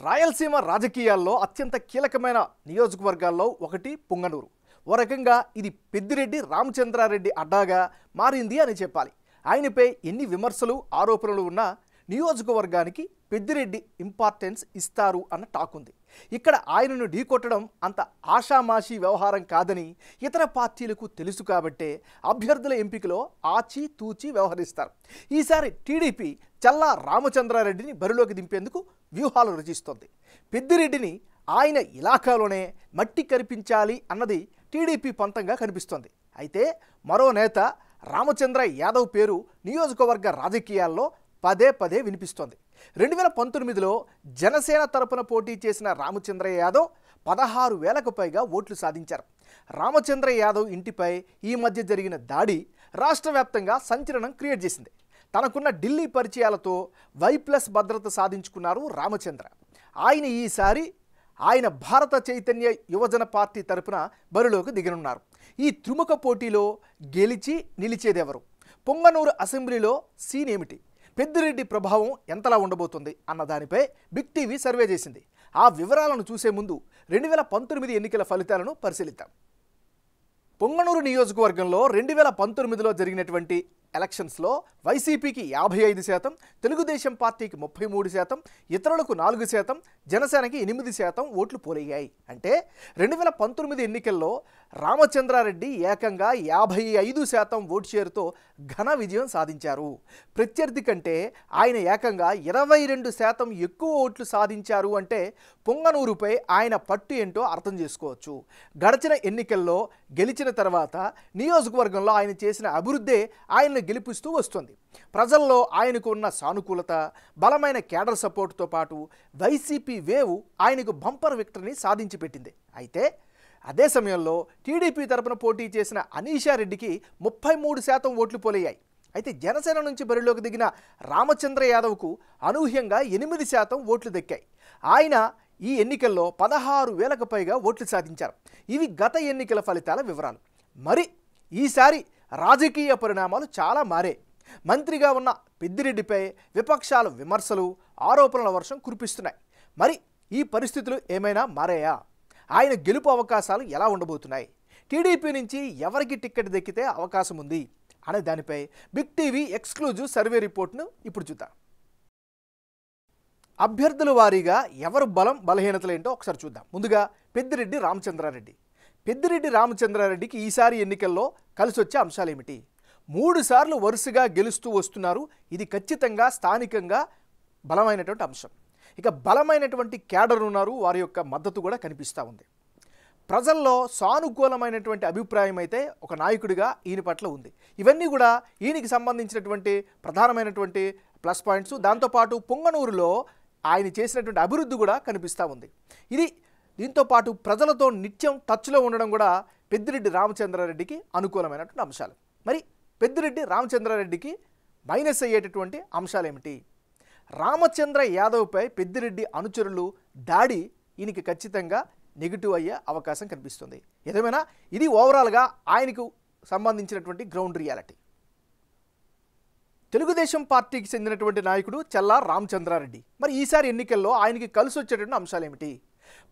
రాయలసీమ రాజకీయాల్లో అత్యంత కీలకమైన నియోజకవర్గాల్లో ఒకటి పుంగనూరు. ఓ రకంగా ఇది పెద్దిరెడ్డి రామచంద్రారెడ్డి అడ్డాగా మారింది అని చెప్పాలి. ఆయనపై ఎన్ని విమర్శలు ఆరోపణలు ఉన్నా నియోజకవర్గానికి పెద్దిరెడ్డి ఇంపార్టెన్స్ ఇస్తారు అన్న టాక్ ఉంది. ఇక్కడ ఆయనను ఢీకొట్టడం అంత ఆషామాషీ వ్యవహారం కాదని ఇతర పార్టీలకు తెలుసు కాబట్టే అభ్యర్థుల ఎంపికలో ఆచి తూచి వ్యవహరిస్తారు. ఈసారి టీడీపీ చల్లా రామచంద్రారెడ్డిని బరిలోకి దింపేందుకు వ్యూహాలు రచిస్తోంది. పెద్దిరెడ్డిని ఆయన ఇలాకాలోనే మట్టి కరిపించాలి అన్నది టీడీపీ పంతంగా కనిపిస్తోంది. అయితే మరో నేత రామచంద్ర యాదవ్ పేరు నియోజకవర్గ రాజకీయాల్లో పదే పదే వినిపిస్తోంది. 2019లో జనసేన తరపున పోటీ చేసిన రామచంద్ర యాదవ్ 16,000కు పైగా ఓట్లు సాధించారు. రామచంద్ర యాదవ్ ఇంటిపై ఈ మధ్య జరిగిన దాడి రాష్ట్ర వ్యాప్తంగా సంచలనం క్రియేట్ చేసింది. తనకున్న ఢిల్లీ పరిచయాలతో Y+ భద్రత సాధించుకున్నారు రామచంద్ర. ఆయన ఈసారి భారత చైతన్య యువజన పార్టీ తరపున బరిలోకి దిగనున్నారు. ఈ త్రిముఖ పోటీలో గెలిచి నిలిచేదెవరు? పొంగనూరు అసెంబ్లీలో సీన్ ఏమిటి? పెద్దిరెడ్డి ప్రభావం ఎంతలా ఉండబోతుంది అన్న దానిపై బిగ్ టీవీ సర్వే చేసింది. ఆ వివరాలను చూసే ముందు 2019 ఎన్నికల ఫలితాలను పరిశీలిద్దాం. పొంగనూరు నియోజకవర్గంలో 2019లో జరిగినటువంటి ఎలక్షన్స్లో వైసీపీకి 55%, తెలుగుదేశం పార్టీకి 33%, ఇతరులకు 4%, జనసేనకి 8% ఓట్లు పోలయ్యాయి. అంటే 2019 ఎన్నికల్లో రామచంద్రారెడ్డి ఏకంగా 55% ఓటు షేరుతో ఘన విజయం సాధించారు. ప్రత్యర్థి కంటే ఆయన ఏకంగా 22% ఎక్కువ ఓట్లు సాధించారు. అంటే పొంగనూరుపై ఆయన పట్టు ఏంటో అర్థం చేసుకోవచ్చు. గడిచిన ఎన్నికల్లో గెలిచిన తర్వాత నియోజకవర్గంలో ఆయన చేసిన అభివృద్ధే ఆయన గెలిపిస్తూ వస్తుంది. ప్రజల్లో ఆయనకు ఉన్న సానుకూలత, బలమైన కేడర్ సపోర్టుతో పాటు వైసీపీ వేవ్ ఆయనకు బంపర్ విక్టరీని సాధించి పెట్టింది. అయితే అదే సమయంలో టీడీపీ తరపున పోటీ చేసిన అనీషారెడ్డికి 33% ఓట్లు పోలయ్యాయి. అయితే జనసేన నుంచి బరిలోకి దిగిన రామచంద్ర యాదవ్కు అనూహ్యంగా 8% ఓట్లు దక్కాయి. ఆయన ఈ ఎన్నికల్లో 16,000కు పైగా ఓట్లు సాధించారు. ఇవి గత ఎన్నికల ఫలితాల వివరాలు. మరి ఈసారి రాజకీయ పరిణామాలు చాలా మారే. మంత్రిగా ఉన్న పెద్దిరెడ్డిపై విపక్షాలు విమర్శలు, ఆరోపణల వర్షం కురిపిస్తున్నాయి. మరి ఈ పరిస్థితులు ఏమైనా మారాయా? ఆయన గెలుపు అవకాశాలు ఎలా ఉండబోతున్నాయి? టీడీపీ నుంచి ఎవరికి టికెట్ దక్కితే అవకాశం ఉంది అనే దానిపై బిగ్ టీవీ ఎక్స్క్లూజివ్ సర్వే రిపోర్ట్ను ఇప్పుడు చూద్దాం. అభ్యర్థుల వారీగా ఎవరు బలం బలహీనతలు ఏంటో ఒకసారి చూద్దాం. ముందుగా పెద్దిరెడ్డి రామచంద్రారెడ్డి. పెద్దిరెడ్డి రామచంద్రారెడ్డికి ఈసారి ఎన్నికల్లో కలిసొచ్చే అంశాలు ఏమిటి? 3 సార్లు వరుసగా గెలుస్తూ వస్తున్నారు. ఇది ఖచ్చితంగా స్థానికంగా బలమైనటువంటి అంశం. ఇక బలమైనటువంటి క్యాడర్ ఉన్నారు, వారి యొక్క మద్దతు కూడా కనిపిస్తూ ఉంది. ప్రజల్లో సానుకూలమైనటువంటి అభిప్రాయం అయితే ఒక నాయకుడిగా ఈయన పట్ల ఉంది. ఇవన్నీ కూడా ఈయనకి సంబంధించినటువంటి ప్రధానమైనటువంటి ప్లస్ పాయింట్స్. దాంతోపాటు పొంగనూరులో ఆయన చేసినటువంటి అభివృద్ధి కూడా కనిపిస్తూ ఉంది. దీంతోపాటు ప్రజలతో నిత్యం టచ్లో ఉండడం కూడా పెద్దిరెడ్డి రామచంద్రారెడ్డికి అనుకూలమైనటువంటి అంశాలు. మరి పెద్దిరెడ్డి రామచంద్రారెడ్డికి మైనస్ అయ్యేటటువంటి అంశాలు ఏమిటి? రామచంద్ర యాదవ్పై పెద్దిరెడ్డి అనుచరులు దాడి ఈయనకి ఖచ్చితంగా నెగిటివ్ అయ్యే అవకాశం కనిపిస్తుంది. ఏదేమైనా ఇది ఓవరాల్గా ఆయనకు సంబంధించినటువంటి గ్రౌండ్ రియాలిటీ. తెలుగుదేశం పార్టీకి చెందినటువంటి నాయకుడు చల్లా రామచంద్రారెడ్డి. మరి ఈసారి ఎన్నికల్లో ఆయనకి కలిసి వచ్చేటువంటి అంశాలు ఏమిటి?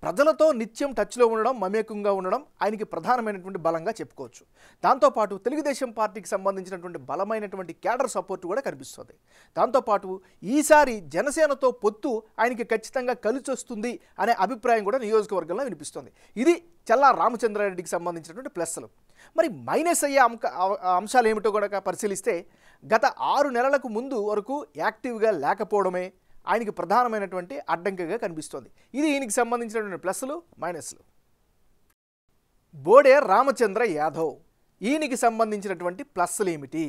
ప్రజలతో నిత్యం టచ్లో ఉండడం, మమేకంగా ఉండడం ఆయనకి ప్రధానమైనటువంటి బలంగా చెప్పుకోవచ్చు. దాంతోపాటు తెలుగుదేశం పార్టీకి సంబంధించినటువంటి బలమైనటువంటి క్యాడర్ సపోర్ట్ కూడా కనిపిస్తుంది. దాంతోపాటు ఈసారి జనసేనతో పొత్తు ఆయనకి ఖచ్చితంగా కలిసి వస్తుంది అనే అభిప్రాయం కూడా నియోజకవర్గంలో వినిపిస్తుంది. ఇది చల్లా రామచంద్రారెడ్డికి సంబంధించినటువంటి ప్లస్లు. మరి మైనస్ అయ్యే అంశాలు ఏమిటో కూడా పరిశీలిస్తే గత 6 నెలలకు ముందు వరకు యాక్టివ్గా లేకపోవడమే ఆయనకి ప్రధానమైనటువంటి అడ్డంకిగా కనిపిస్తోంది. ఇది ఈయనకి సంబంధించినటువంటి ప్లస్లు, మైనస్లు. బోడే రామచంద్ర యాదవ్, ఈయనకి సంబంధించినటువంటి ప్లస్లు ఏమిటి?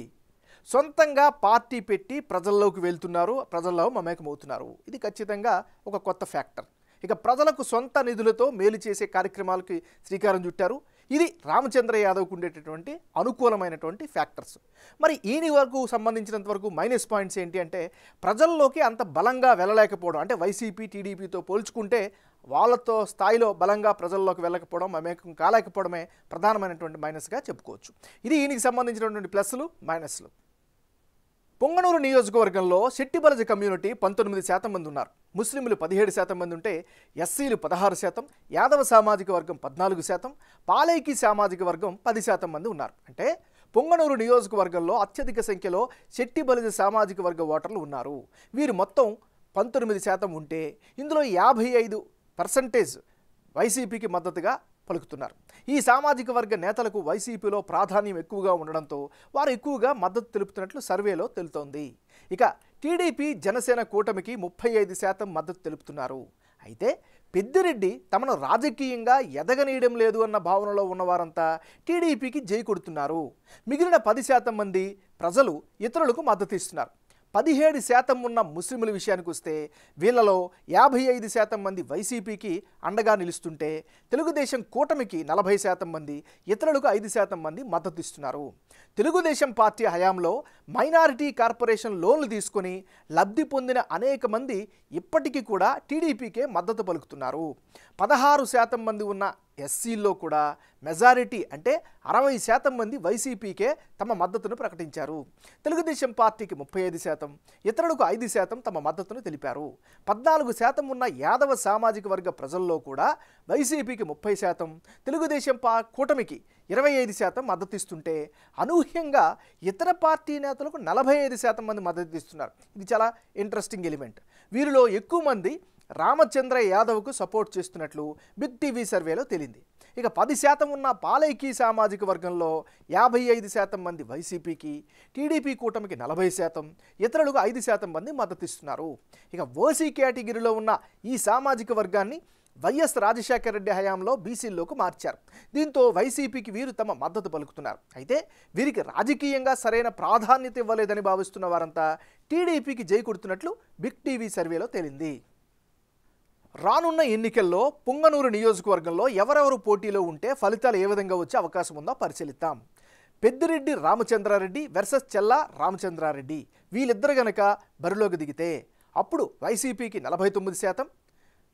సొంతంగా పార్టీ పెట్టి ప్రజల్లోకి వెళ్తున్నారు, ప్రజల్లో మమేకమవుతున్నారు. ఇది ఖచ్చితంగా ఒక కొత్త ఫ్యాక్టర్. ఇక ప్రజలకు సొంత నిధులతో మేలు చేసే కార్యక్రమాలకి శ్రీకారం చుట్టారు. ఇది రామచంద్ర యాదవ్కు ఉండేటటువంటి అనుకూలమైనటువంటి ఫ్యాక్టర్స్. మరి ఈయన వరకు సంబంధించినంత వరకు మైనస్ పాయింట్స్ ఏంటి అంటే ప్రజల్లోకి అంత బలంగా వెళ్ళలేకపోవడం. అంటే వైసీపీ టీడీపీతో పోల్చుకుంటే వాళ్ళతో స్థాయిలో బలంగా ప్రజల్లోకి వెళ్ళకపోవడం, మమేకం కాలేకపోవడమే ప్రధానమైనటువంటి మైనస్గా చెప్పుకోవచ్చు. ఇది ఈయనకి సంబంధించినటువంటి ప్లస్లు, మైనస్లు. పొంగనూరు నియోజకవర్గంలో శెట్టిబలజ కమ్యూనిటీ 19% మంది ఉన్నారు. ముస్లింలు 17% మంది ఉంటే ఎస్సీలు 16%, యాదవ సామాజిక వర్గం 14%, పాలైకి సామాజిక వర్గం 10% మంది ఉన్నారు. అంటే పొంగనూరు నియోజకవర్గంలో అత్యధిక సంఖ్యలో శెట్టి బలిజ సామాజిక వర్గ ఓటర్లు ఉన్నారు. వీరు మొత్తం 19% ఉంటే ఇందులో 55% వైసీపీకి మద్దతుగా పలుకుతున్నారు. ఈ సామాజిక వర్గ నేతలకు వైసీపీలో ప్రాధాన్యం ఎక్కువగా ఉండడంతో వారు ఎక్కువగా మద్దతు తెలుపుతున్నట్లు సర్వేలో తెలుతోంది. ఇక టీడీపీ జనసేన కూటమికి 35% మద్దతు తెలుపుతున్నారు. అయితే పెద్దిరెడ్డి తమను రాజకీయంగా ఎదగనీయడం లేదు అన్న భావనలో ఉన్నవారంతా టీడీపీకి జై కొడుతున్నారు. మిగిలిన 10% మంది ప్రజలు ఇతరులకు మద్దతు ఇస్తున్నారు. 17% ఉన్న ముస్లింల విషయానికి వస్తే వీళ్ళలో 55% మంది వైసీపీకి అండగా నిలుస్తుంటే తెలుగుదేశం కూటమికి 40% మంది, ఇతరులకు 5% మంది మద్దతు ఇస్తున్నారు. తెలుగుదేశం పార్టీ హయాంలో మైనారిటీ కార్పొరేషన్ లోన్లు తీసుకొని లబ్ధి పొందిన అనేక మంది ఇప్పటికీ కూడా టీడీపీకే మద్దతు పలుకుతున్నారు. 16% మంది ఉన్న ఎస్సీల్లో కూడా మెజారిటీ అంటే 60% మంది వైసీపీకే తమ మద్దతును ప్రకటించారు. తెలుగుదేశం పార్టీకి 35%, ఇతరులకు 5% తమ మద్దతును తెలిపారు. 14% ఉన్న యాదవ సామాజిక వర్గ ప్రజల్లో కూడా వైసీపీకి 30%, తెలుగుదేశం కూటమికి 25% మద్దతు ఇస్తుంటే అనూహ్యంగా ఇతర పార్టీ నేతలకు 45% మంది మద్దతు ఇస్తున్నారు. ఇది చాలా ఇంట్రెస్టింగ్ ఎలిమెంట్. వీరిలో ఎక్కువ మంది రామచంద్ర యాదవ్కు సపోర్ట్ చేస్తున్నట్లు బిగ్ టీవీ సర్వేలో తేలింది. ఇక 10% ఉన్న పాలైకి సామాజిక వర్గంలో 55% మంది వైసీపీకి, టీడీపీ కూటమికి 40%, ఇతరులకు 5% మంది మద్దతు ఇస్తున్నారు. ఇక ఓసీ కేటగిరీలో ఉన్న ఈ సామాజిక వర్గాన్ని వైఎస్ రాజశేఖర రెడ్డి హయాంలో బీసీల్లోకి మార్చారు. దీంతో వైసీపీకి వీరు తమ మద్దతు పలుకుతున్నారు. అయితే వీరికి రాజకీయంగా సరైన ప్రాధాన్యత ఇవ్వలేదని భావిస్తున్న వారంతా టీడీపీకి జై కొడుతున్నట్లు బిగ్ టీవీ సర్వేలో తేలింది. రానున్న ఎన్నికల్లో పుంగనూరు నియోజకవర్గంలో ఎవరెవరు పోటీలో ఉంటే ఫలితాలు ఏ విధంగా వచ్చే అవకాశం ఉందో పరిశీలిద్దాం. పెద్దిరెడ్డి రామచంద్రారెడ్డి వర్సెస్ చెల్లా రామచంద్రారెడ్డి వీళ్ళిద్దరు గనక బరిలోకి దిగితే అప్పుడు వైసీపీకి 49%,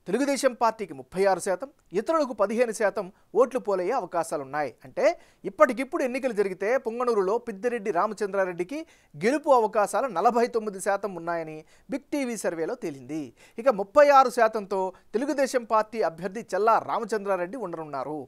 తెలుగుదేశం పార్టీకి 36%, ఇతరులకు 15% ఓట్లు పోలయ్యే అవకాశాలున్నాయి. అంటే ఇప్పటికిప్పుడు ఎన్నికలు జరిగితే పొంగనూరులో పెద్దిరెడ్డి రామచంద్రారెడ్డికి గెలుపు అవకాశాలు 49% ఉన్నాయని బిగ్ టీవీ సర్వేలో తేలింది. ఇక 36%తో తెలుగుదేశం పార్టీ అభ్యర్థి చెల్లా రామచంద్రారెడ్డి ఉండనున్నారు.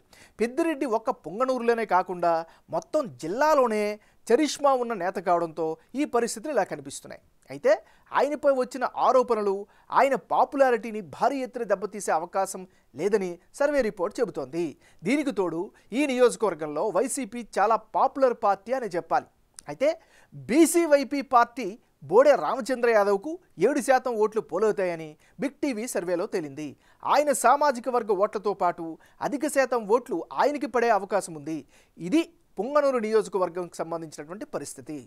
పెద్దిరెడ్డి ఒక్క పొంగనూరులోనే కాకుండా మొత్తం జిల్లాలోనే చరిష్మా ఉన్న నేత కావడంతో ఈ పరిస్థితులు ఇలా కనిపిస్తున్నాయి. అయితే ఆయనపై వచ్చిన ఆరోపణలు ఆయన పాపులారిటీని భారీ ఎత్తున దెబ్బతీసే అవకాశం లేదని సర్వే రిపోర్ట్ చెబుతోంది. దీనికి తోడు ఈ నియోజకవర్గంలో వైసీపీ చాలా పాపులర్ పార్టీ అని చెప్పాలి. అయితే బీసీవైపీ పార్టీ బోడే రామచంద్ర యాదవ్కు 7% ఓట్లు పోలవుతాయని బిగ్ టీవీ సర్వేలో తేలింది. ఆయన సామాజిక వర్గ ఓట్లతో పాటు అధిక శాతం ఓట్లు ఆయనకి పడే అవకాశం ఉంది. ఇది పొంగనూరు నియోజకవర్గంకి సంబంధించినటువంటి పరిస్థితి.